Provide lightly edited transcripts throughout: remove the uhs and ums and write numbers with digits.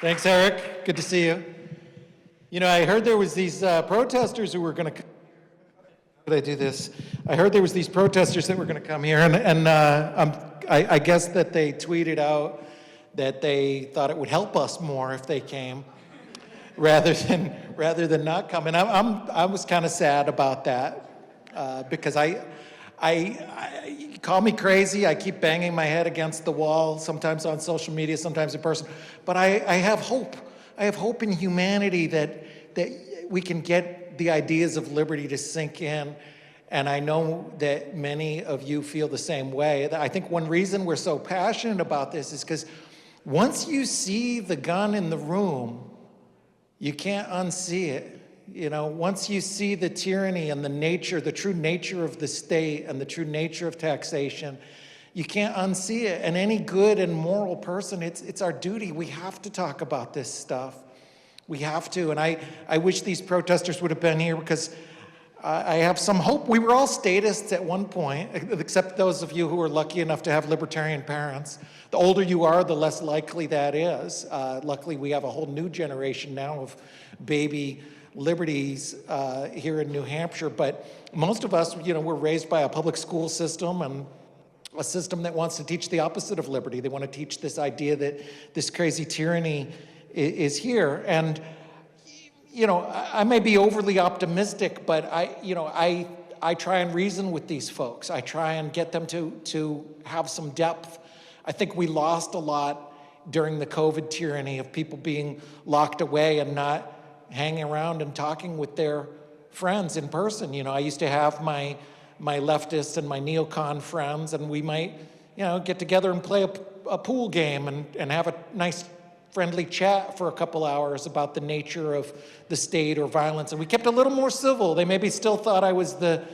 Thanks, Eric. Good to see you. You know, I heard there was these protesters who were going to. Did I do this? I heard there was these protesters that were going to come here, and I guess that they tweeted out that they thought it would help us more if they came, rather than not come. And I was kind of sad about that because I call me crazy. I keep banging my head against the wall, sometimes on social media, sometimes in person. But I have hope. I have hope in humanity that we can get the ideas of liberty to sink in. And I know that many of you feel the same way. I think one reason we're so passionate about this is because once you see the gun in the room, you can't unsee it. You know, once you see the tyranny and the true nature of the state and the true nature of taxation, you can't unsee it. And any good and moral person, it's our duty. We have to talk about this stuff. We have to. And I wish these protesters would have been here because I have some hope. We were all statists at one point, except those of you who are lucky enough to have libertarian parents. The older you are, the less likely that is. Luckily, we have a whole new generation now of baby liberties here in New Hampshire. But most of us, you know, were raised by a public school system and a system that wants to teach the opposite of liberty. They want to teach this idea that this crazy tyranny is here. And, you know, I may be overly optimistic, but I try and reason with these folks. I try and get them to have some depth. I think we lost a lot during the COVID tyranny of people being locked away and not hanging around and talking with their friends in person. You know, I used to have my leftist and my neocon friends, and we might, you know, get together and play a pool game and have a nice friendly chat for a couple hours about the nature of the state or violence. And we kept a little more civil. They maybe still thought I was the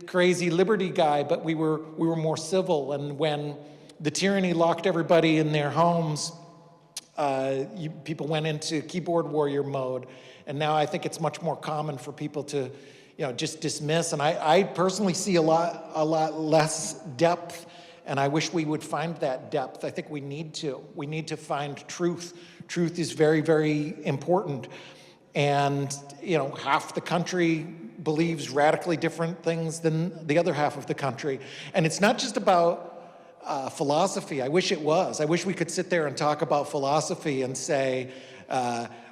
crazy liberty guy, but we were more civil. And when the tyranny locked everybody in their homes, people went into keyboard warrior mode. And now I think it's much more common for people to, you know, just dismiss. And I personally see a lot less depth. And I wish we would find that depth. I think we need to. We need to find truth. Truth is very, very important. And, you know, half the country believes radically different things than the other half of the country. And it's not just about philosophy. I wish it was. I wish we could sit there and talk about philosophy and say,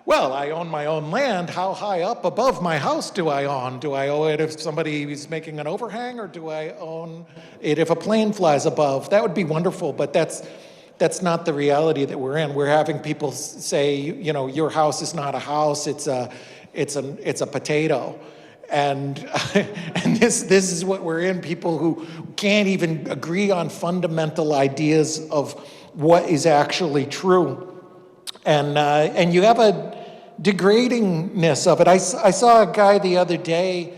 well, I own my own land. How high up above my house do I own? Do I own it if somebody is making an overhang, or do I own it if a plane flies above? That would be wonderful, but that's not the reality that we're in. We're having people say, you know, your house is not a house; it's a potato, and this is what we're in. People who can't even agree on fundamental ideas of what is actually true. And you have a degradingness of it. I saw a guy the other day,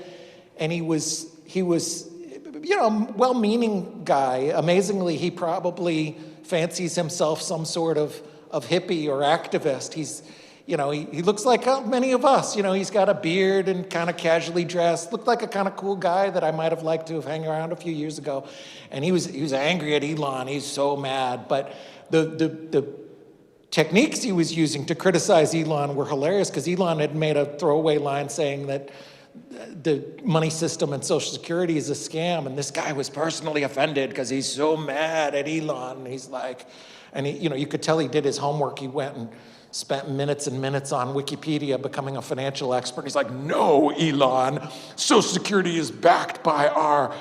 and he was you know, well-meaning guy. Amazingly, he probably fancies himself some sort of hippie or activist. He's, you know, he looks like many of us. You know, he's got a beard and kind of casually dressed. Looked like a kind of cool guy that I might have liked to have hung around a few years ago. And he was angry at Elon. He's so mad. But the techniques he was using to criticize Elon were hilarious, because Elon had made a throwaway line saying that the money system and Social Security is a scam, and this guy was personally offended because he's so mad at Elon. He's like, and he, you know, you could tell he did his homework. He went and spent minutes and minutes on Wikipedia becoming a financial expert. He's like, no, Elon, Social Security is backed by our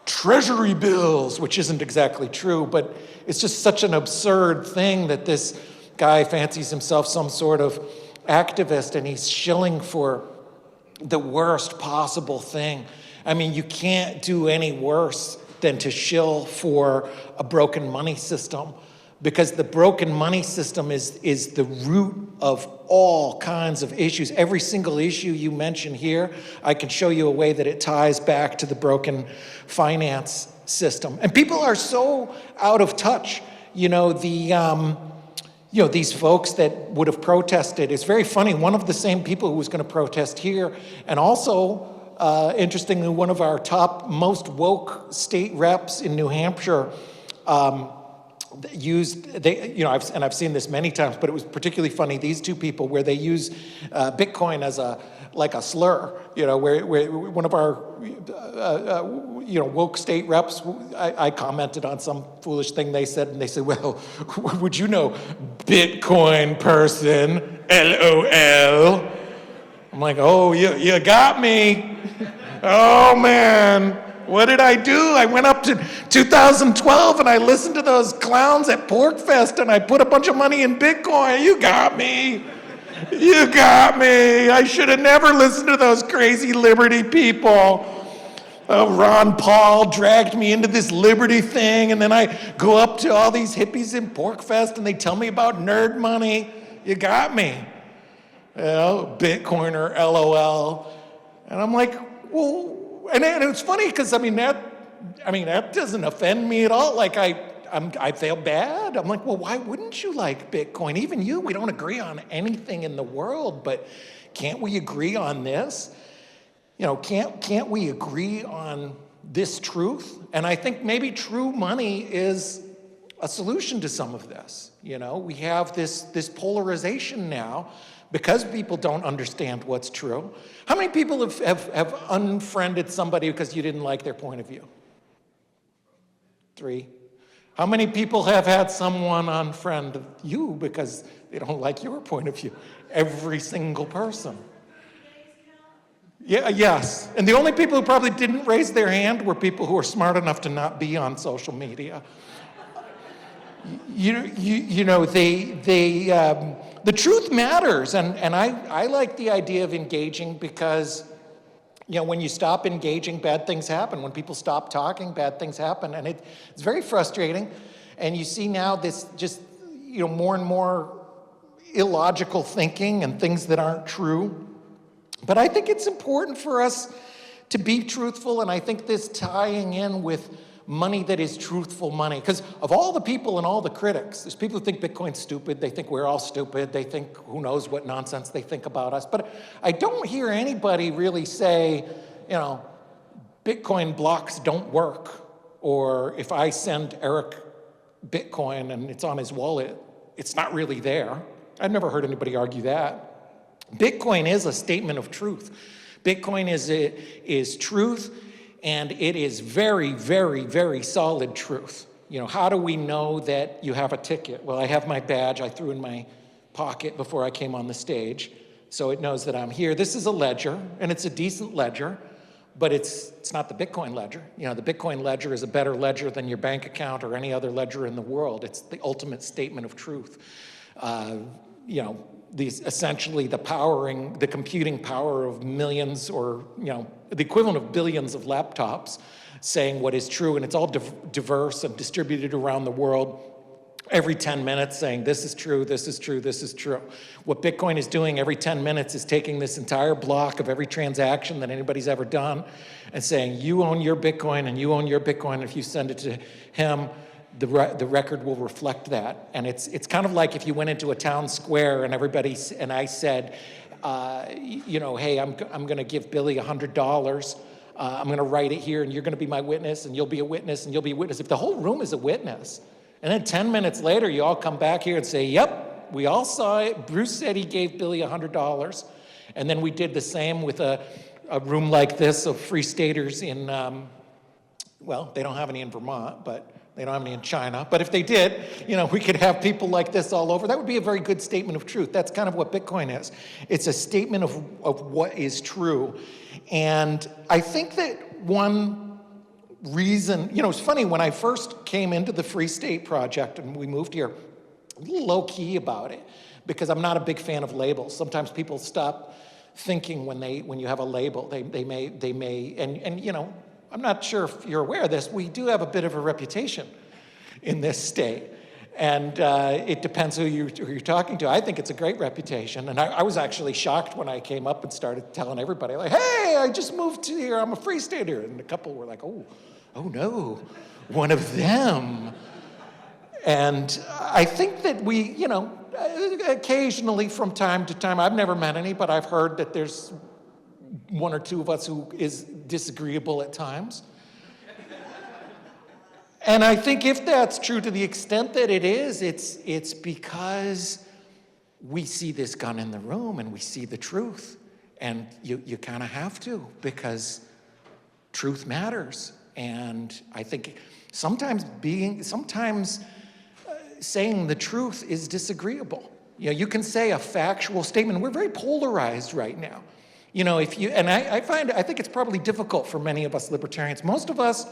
treasury bills, which isn't exactly true, but it's just such an absurd thing that this guy fancies himself some sort of activist, and he's shilling for the worst possible thing. I mean, you can't do any worse than to shill for a broken money system, because the broken money system is the root of all kinds of issues. Every single issue you mention here, I can show you a way that it ties back to the broken finance system. And people are so out of touch. You know, these folks that would have protested, it's very funny, one of the same people who was going to protest here, and also, interestingly, one of our top most woke state reps in New Hampshire, I've seen this many times, but it was particularly funny, these two people, where they use Bitcoin as a slur, where one of our, woke state reps, I commented on some foolish thing they said, and they said, well, would you know, Bitcoin person, LOL. I'm like, oh, you got me. Oh, man. What did I do? I went up to 2012 and I listened to those clowns at PorkFest and I put a bunch of money in Bitcoin. You got me. You got me. I should have never listened to those crazy liberty people. Ron Paul dragged me into this liberty thing, and then I go up to all these hippies in PorkFest and they tell me about nerd money. You got me. Bitcoiner, LOL. And I'm like, well, and it's funny because that doesn't offend me at all. Like I feel bad. I'm like, well, why wouldn't you like Bitcoin? Even you, we don't agree on anything in the world, but can't we agree on this? Can't we agree on this truth? And I think maybe true money is a solution to some of this. We have this polarization now because people don't understand what's true. How many people have unfriended somebody because you didn't like their point of view? 3. How many people have had someone unfriend you because they don't like your point of view? Every single person. Yeah, yes. And the only people who probably didn't raise their hand were people who are smart enough to not be on social media. The truth matters, and I like the idea of engaging because, when you stop engaging, bad things happen. When people stop talking, bad things happen, and it's very frustrating. And you see now this just, more and more illogical thinking and things that aren't true. But I think it's important for us to be truthful, and I think this tying in with money that is truthful money. Because of all the people and all the critics, there's people who think Bitcoin's stupid, they think we're all stupid, they think who knows what nonsense they think about us. But I don't hear anybody really say, Bitcoin blocks don't work, or if I send Eric Bitcoin and it's on his wallet, it's not really there. I've never heard anybody argue that. Bitcoin is a statement of truth. Bitcoin is truth, and it is very, very, very solid truth. How do we know that you have a ticket? Well, I have my badge I threw in my pocket before I came on the stage, so it knows that I'm here. This is a ledger, and it's a decent ledger, but it's not the Bitcoin ledger. The Bitcoin ledger is a better ledger than your bank account or any other ledger in the world. It's the ultimate statement of truth. Essentially the computing power of millions, or the equivalent of billions of laptops saying what is true, and it's all diverse and distributed around the world every 10 minutes saying this is true, this is true, this is true. What Bitcoin is doing every 10 minutes is taking this entire block of every transaction that anybody's ever done and saying you own your Bitcoin and you own your Bitcoin. If you send it to him, the record will reflect that. And it's kind of like if you went into a town square and I said, hey, I'm going to give Billy $100. I'm going to write it here, and you're going to be my witness, and you'll be a witness, and you'll be a witness. If the whole room is a witness, and then 10 minutes later, you all come back here and say, yep, we all saw it. Bruce said he gave Billy $100. And then we did the same with a room like this of Free Staters in, they don't have any in Vermont, but they don't have any in China. But if they did, we could have people like this all over. That would be a very good statement of truth. That's kind of what Bitcoin is. It's a statement of what is true. And I think that one reason, it's funny, when I first came into the Free State Project and we moved here, a little low-key about it, because I'm not a big fan of labels. Sometimes people stop thinking when you have a label. They may, and I'm not sure if you're aware of this, we do have a bit of a reputation in this state. And it depends who you're talking to. I think it's a great reputation. And I was actually shocked when I came up and started telling everybody, like, hey, I just moved to here, I'm a Free Stater. And a couple were like, oh no, one of them. And I think that we, occasionally from time to time, I've never met any, but I've heard that there's one or two of us who is disagreeable at times. And I think if that's true to the extent that it is, it's because we see this gun in the room and we see the truth. And you kind of have to, because truth matters. And I think sometimes saying the truth is disagreeable. You can say a factual statement. We're very polarized right now. I think it's probably difficult for many of us libertarians. Most of us,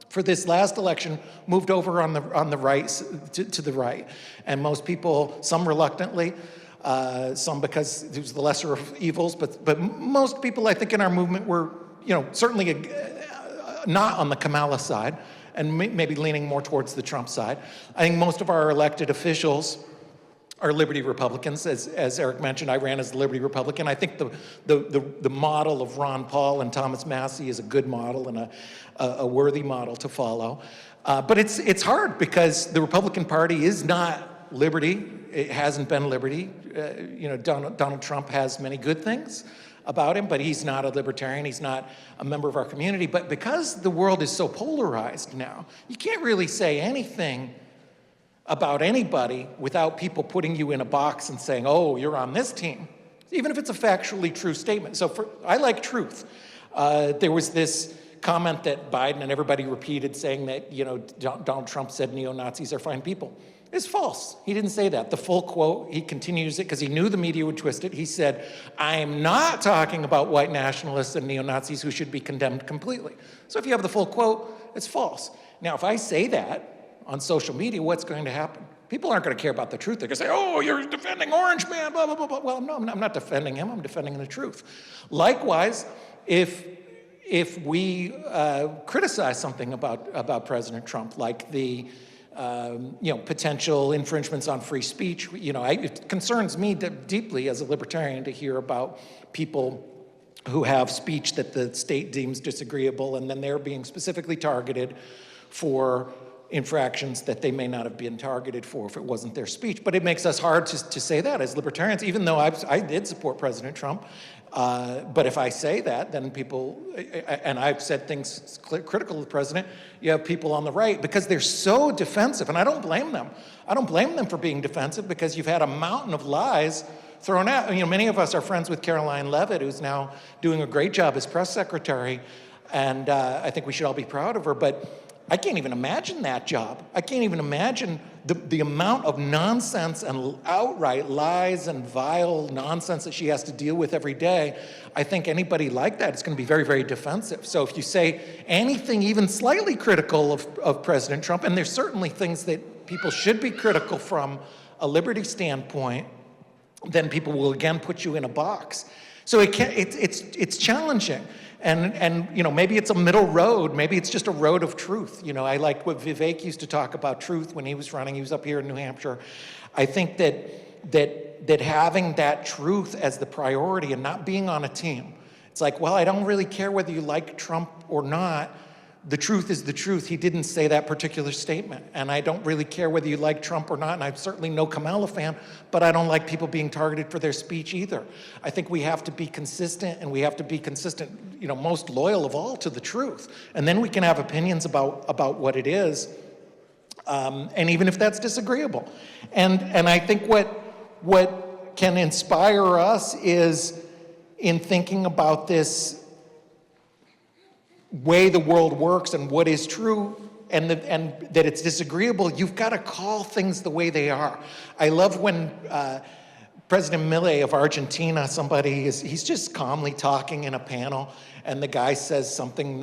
for this last election, moved over on the right, to the right. And most people, some reluctantly, some because it was the lesser of evils, but most people, I think, in our movement were, certainly not on the Kamala side, and maybe leaning more towards the Trump side. I think most of our elected officials are Liberty Republicans. As Eric mentioned, I ran as a Liberty Republican. I think the model of Ron Paul and Thomas Massie is a good model and a worthy model to follow. But it's hard because the Republican Party is not liberty. It hasn't been liberty. Donald Trump has many good things about him, but he's not a libertarian. He's not a member of our community. But because the world is so polarized now, you can't really say anything about anybody without people putting you in a box and saying, oh, you're on this team, even if it's a factually true statement. So I like truth. There was this comment that Biden and everybody repeated saying that, Donald Trump said neo-Nazis are fine people. It's false. He didn't say that. The full quote, he continues it because he knew the media would twist it. He said, I am not talking about white nationalists and neo-Nazis who should be condemned completely. So if you have the full quote, it's false. Now, if I say that on social media, what's going to happen? People aren't going to care about the truth. They're going to say, oh, you're defending Orange Man, blah, blah, blah, blah. Well, no, I'm not defending him. I'm defending the truth. Likewise, if we criticize something about President Trump, like the potential infringements on free speech, it concerns me deeply as a libertarian to hear about people who have speech that the state deems disagreeable, and then they're being specifically targeted for infractions that they may not have been targeted for if it wasn't their speech. But it makes us hard to say that as libertarians, even though I did support President Trump. But if I say that, then people, and I've said things critical of the president, you have people on the right, because they're so defensive, and I don't blame them. I don't blame them for being defensive, because you've had a mountain of lies thrown out. Many of us are friends with Caroline Leavitt, who's now doing a great job as press secretary, and I think we should all be proud of her, but I can't even imagine that job. I can't even imagine the amount of nonsense and outright lies and vile nonsense that she has to deal with every day. I think anybody like that is going to be very, very defensive. So if you say anything even slightly critical of President Trump, and there's certainly things that people should be critical from a liberty standpoint, then people will again put you in a box. So it's challenging. And maybe it's a middle road. Maybe it's just a road of truth. I like what Vivek used to talk about truth when he was running. He was up here in New Hampshire. I think that having that truth as the priority and not being on a team. It's like, well, I don't really care whether you like Trump or not. The truth is the truth. He didn't say that particular statement. And I don't really care whether you like Trump or not. And I'm certainly no Kamala fan, but I don't like people being targeted for their speech either. I think we have to be consistent, and we have to be consistent, most loyal of all to the truth. And then we can have opinions about what it is, and even if that's disagreeable. And I think what can inspire us is in thinking about this way the world works and what is true, and that it's disagreeable, you've got to call things the way they are. I love when President Milei of Argentina, he's just calmly talking in a panel, and the guy says something,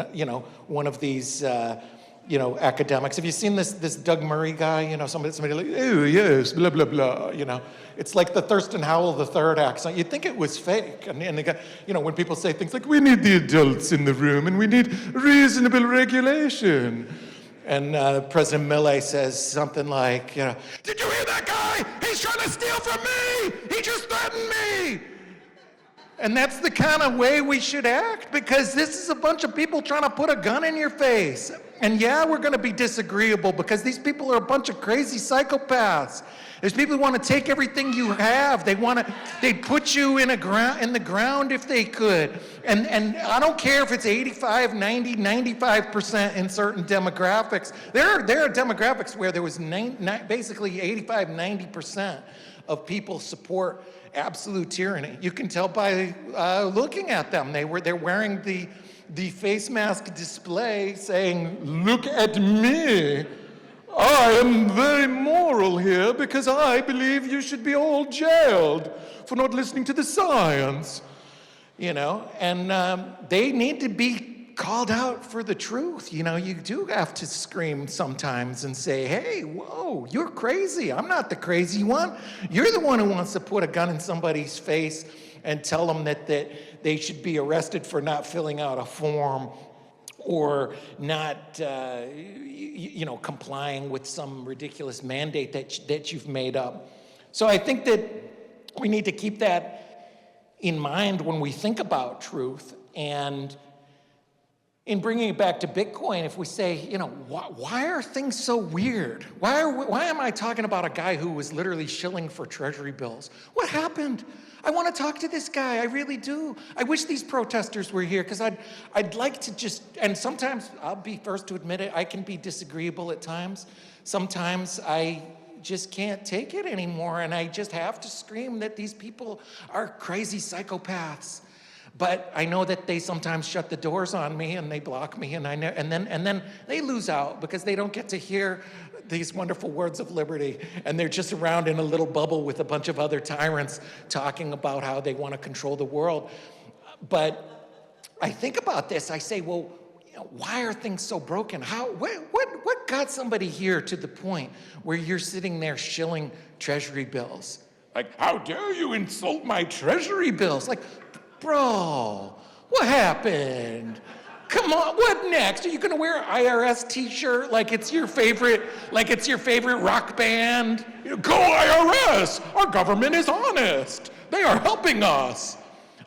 one of these, academics. Have you seen this Doug Murray guy? Somebody like, oh yes, blah blah blah. It's like the Thurston Howell III accent. You'd think it was fake. And the guy, when people say things like, we need the adults in the room and we need reasonable regulation. And President Milei says something like, did you hear that guy? He's trying to steal from me. He just threatened me. And that's the kind of way we should act, because this is a bunch of people trying to put a gun in your face. And yeah, we're going to be disagreeable because these people are a bunch of crazy psychopaths. There's people who want to take everything you have. They'd put you in the ground if they could. And I don't care if it's 85, 90, 95% in certain demographics. There are demographics where there was basically 85, 90% of people support absolute tyranny. You can tell by looking at them. They're wearing the face mask display saying, "Look at me. I am very moral here because I believe you should be all jailed for not listening to the science." You know, and they need to be called out for the truth. You know, you do have to scream sometimes and say, "Hey, whoa, you're crazy. I'm not the crazy one. You're the one who wants to put a gun in somebody's face and tell them that they should be arrested for not filling out a form or not, complying with some ridiculous mandate that you've made up." So I think that we need to keep that in mind when we think about truth. And in bringing it back to Bitcoin, if we say, why are things so weird? Why am I talking about a guy who was literally shilling for treasury bills? What happened? I want to talk to this guy, I really do. I wish these protesters were here, because I'd like to just, and sometimes, I'll be first to admit it, I can be disagreeable at times. Sometimes I just can't take it anymore, and I just have to scream that these people are crazy psychopaths. But I know that they sometimes shut the doors on me and they block me, and then they lose out because they don't get to hear these wonderful words of liberty, and they're just around in a little bubble with a bunch of other tyrants talking about how they want to control the world. But I think about this, I say, well, why are things so broken? What got somebody here to the point where you're sitting there shilling treasury bills? Like, how dare you insult my treasury bills? Like, bro, what happened? Come on, what next? Are you gonna wear an IRS t-shirt like it's your favorite rock band? Go IRS! Our government is honest. They are helping us.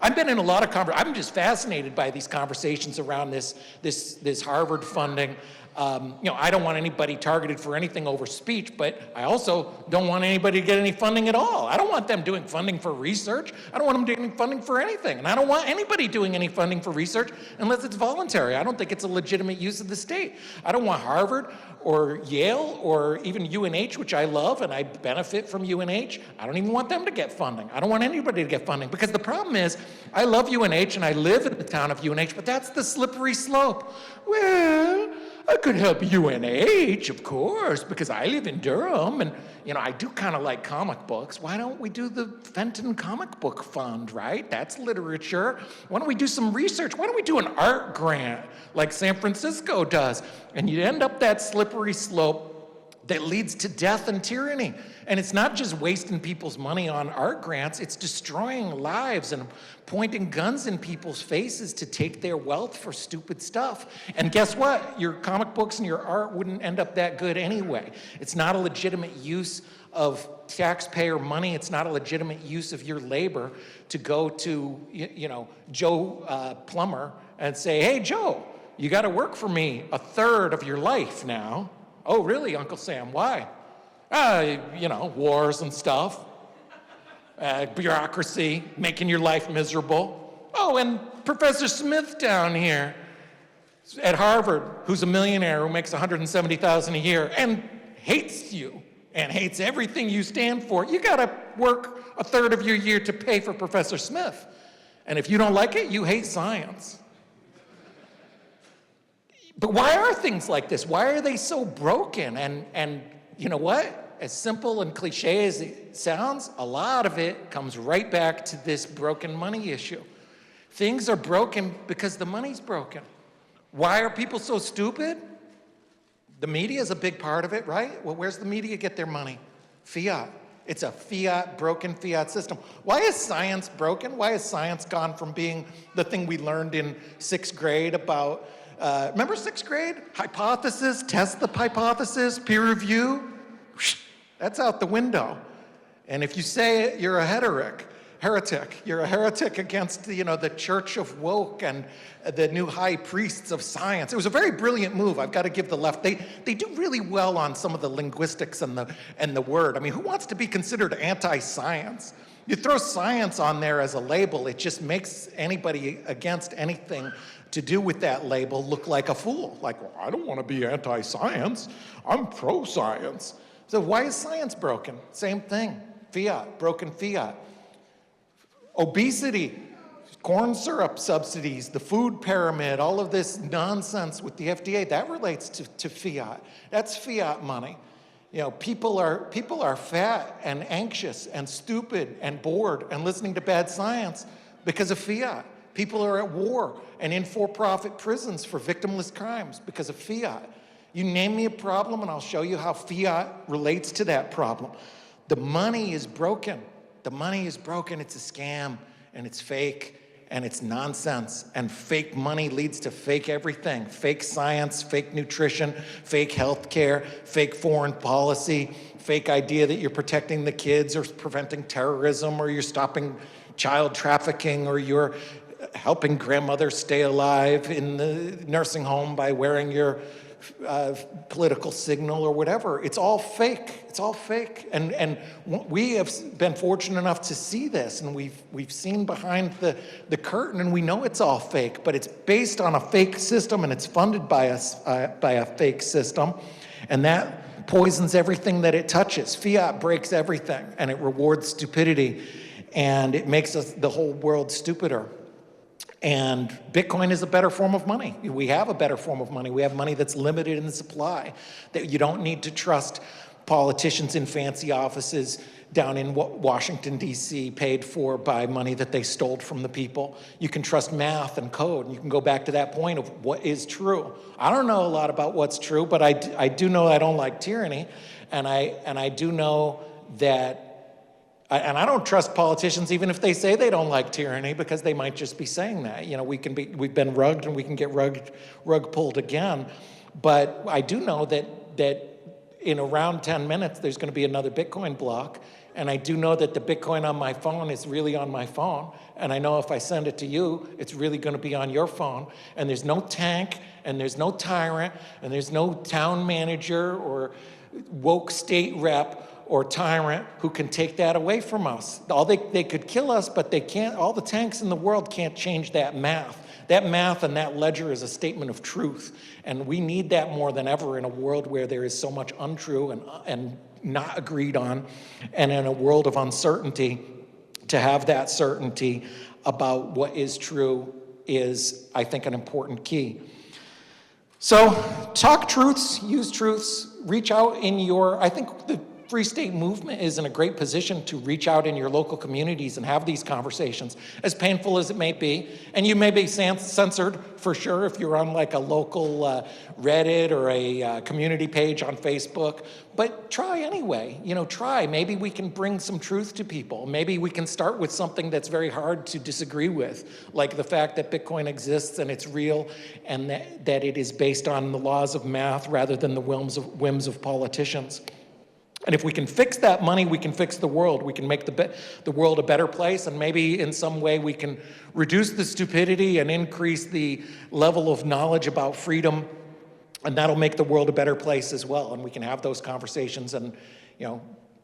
I've been in a lot of I'm just fascinated by these conversations around this Harvard funding. I don't want anybody targeted for anything over speech, but I also don't want anybody to get any funding at all. I don't want them doing funding for research. I don't want them doing funding for anything. And I don't want anybody doing any funding for research unless it's voluntary. I don't think it's a legitimate use of the state. I don't want Harvard or Yale or even UNH, which I love and I benefit from UNH. I don't even want them to get funding. I don't want anybody to get funding, because the problem is I love UNH and I live in the town of UNH, but that's the slippery slope. Well, I could help UNH, of course, because I live in Durham, and I do kind of like comic books. Why don't we do the Fenton comic book fund, right? That's literature. Why don't we do some research? Why don't we do an art grant like San Francisco does? And you end up that slippery slope that leads to death and tyranny. And it's not just wasting people's money on art grants, it's destroying lives and pointing guns in people's faces to take their wealth for stupid stuff. And guess what? Your comic books and your art wouldn't end up that good anyway. It's not a legitimate use of taxpayer money. It's not a legitimate use of your labor to go to, Joe Plumber and say, "Hey, Joe, you got to work for me a third of your life now." "Oh, really, Uncle Sam? Why?" Wars and stuff. Bureaucracy, making your life miserable. "Oh, and Professor Smith down here at Harvard, who's a millionaire who makes $170,000 a year and hates you and hates everything you stand for. You gotta work a third of your year to pay for Professor Smith. And if you don't like it, you hate science." But why are things like this? Why are they so broken? And you know what? As simple and cliche as it sounds, a lot of it comes right back to this broken money issue. Things are broken because the money's broken. Why are people so stupid? The media is a big part of it, right? Well, where's the media get their money? Fiat. It's a broken fiat system. Why is science broken? Why has science gone from being the thing we learned in 6th grade about, remember 6th grade? Hypothesis, test the hypothesis, peer review. That's out the window. And if you say it, you're a heretic. heretic. You're a heretic against the church of woke and the new high priests of science. It was a very brilliant move. I've got to give the left. They do really well on some of the linguistics and the word. I mean, who wants to be considered anti-science? You throw science on there as a label, it just makes anybody against anything to do with that label look like a fool. Like, well, I don't want to be anti-science. I'm pro-science. So why is science broken? Same thing. Fiat, broken fiat. Obesity, corn syrup subsidies, the food pyramid, all of this nonsense with the FDA, that relates to fiat. That's fiat money. People are fat and anxious and stupid and bored and listening to bad science because of fiat. People are at war and in for-profit prisons for victimless crimes because of fiat. You name me a problem and I'll show you how fiat relates to that problem. The money is broken. The money is broken. It's a scam and it's fake and it's nonsense. And fake money leads to fake everything. Fake science, fake nutrition, fake healthcare, fake foreign policy, fake idea that you're protecting the kids or preventing terrorism or you're stopping child trafficking or you're helping grandmothers stay alive in the nursing home by wearing your political signal or whatever. It's all fake. It's all fake. And we have been fortunate enough to see this, and we've seen behind the curtain, and we know it's all fake, but it's based on a fake system, and it's funded by a fake system, and that poisons everything that it touches. Fiat breaks everything, and it rewards stupidity, and it makes the whole world stupider. And Bitcoin is a better form of money. We have a better form of money. We have money that's limited in supply, that you don't need to trust politicians in fancy offices down in Washington, D.C., paid for by money that they stole from the people. You can trust math and code, and you can go back to that point of what is true. I don't know a lot about what's true, but I do know I don't like tyranny, and I do know that. And I don't trust politicians even if they say they don't like tyranny, because they might just be saying that. We've been rugged and we can get rug pulled again. But I do know that in around 10 minutes there's going to be another Bitcoin block, and I do know that the Bitcoin on my phone is really on my phone, and I know if I send it to you, it's really going to be on your phone, and there's no tank, and there's no tyrant, and there's no town manager or woke state rep or tyrant who can take that away from us. They could kill us, but they can't. All the tanks in the world can't change that math. That math and that ledger is a statement of truth, and we need that more than ever in a world where there is so much untrue and not agreed on, and in a world of uncertainty. To have that certainty about what is true is, I think, an important key. So talk truths, use truths, reach out I think the Free State Movement is in a great position to reach out in your local communities and have these conversations, as painful as it may be. And you may be censored, for sure, if you're on like a local Reddit or a community page on Facebook. But try anyway. Try. Maybe we can bring some truth to people. Maybe we can start with something that's very hard to disagree with, like the fact that Bitcoin exists and it's real, and that it is based on the laws of math rather than the whims of politicians. And if we can fix that money, we can fix the world. We can make the world a better place, and maybe in some way we can reduce the stupidity and increase the level of knowledge about freedom, and that'll make the world a better place as well. And we can have those conversations, and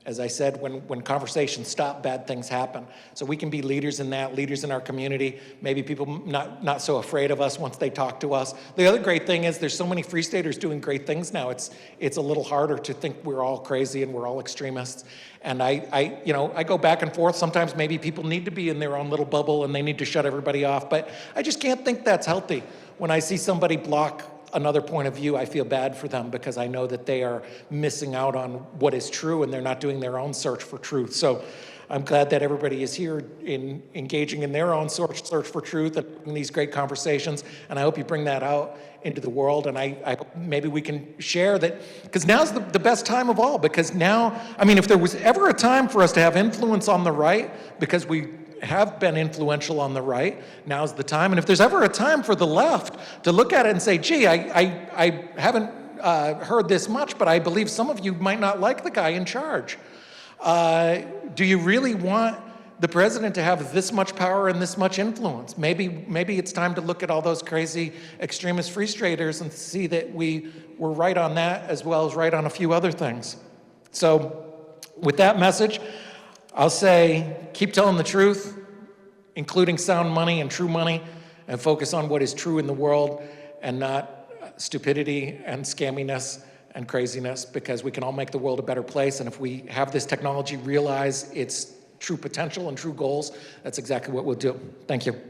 as I said, when conversations stop, bad things happen. So we can be leaders in our community. Maybe people not so afraid of us once they talk to us. The other great thing is there's so many Free Staters doing great things now. It's a little harder to think we're all crazy and we're all extremists. And I go back and forth. Sometimes maybe people need to be in their own little bubble and they need to shut everybody off. But I just can't think that's healthy. When I see somebody block another point of view, I feel bad for them, because I know that they are missing out on what is true and they're not doing their own search for truth. So I'm glad that everybody is here in engaging in their own search for truth and having these great conversations. And I hope you bring that out into the world. And I hope maybe we can share that, because now's the best time of all. Because now, if there was ever a time for us to have influence on the right, because we have been influential on the right, now's the time. And if there's ever a time for the left to look at it and say, gee, I haven't heard this much, but I believe some of you might not like the guy in charge. Do you really want the president to have this much power and this much influence. Maybe it's time to look at all those crazy extremist free traders and see that we were right on that as well as right on a few other things. So with that message, I'll say keep telling the truth, including sound money and true money, and focus on what is true in the world and not stupidity and scamminess and craziness, because we can all make the world a better place. And if we have this technology realize its true potential and true goals, that's exactly what we'll do. Thank you.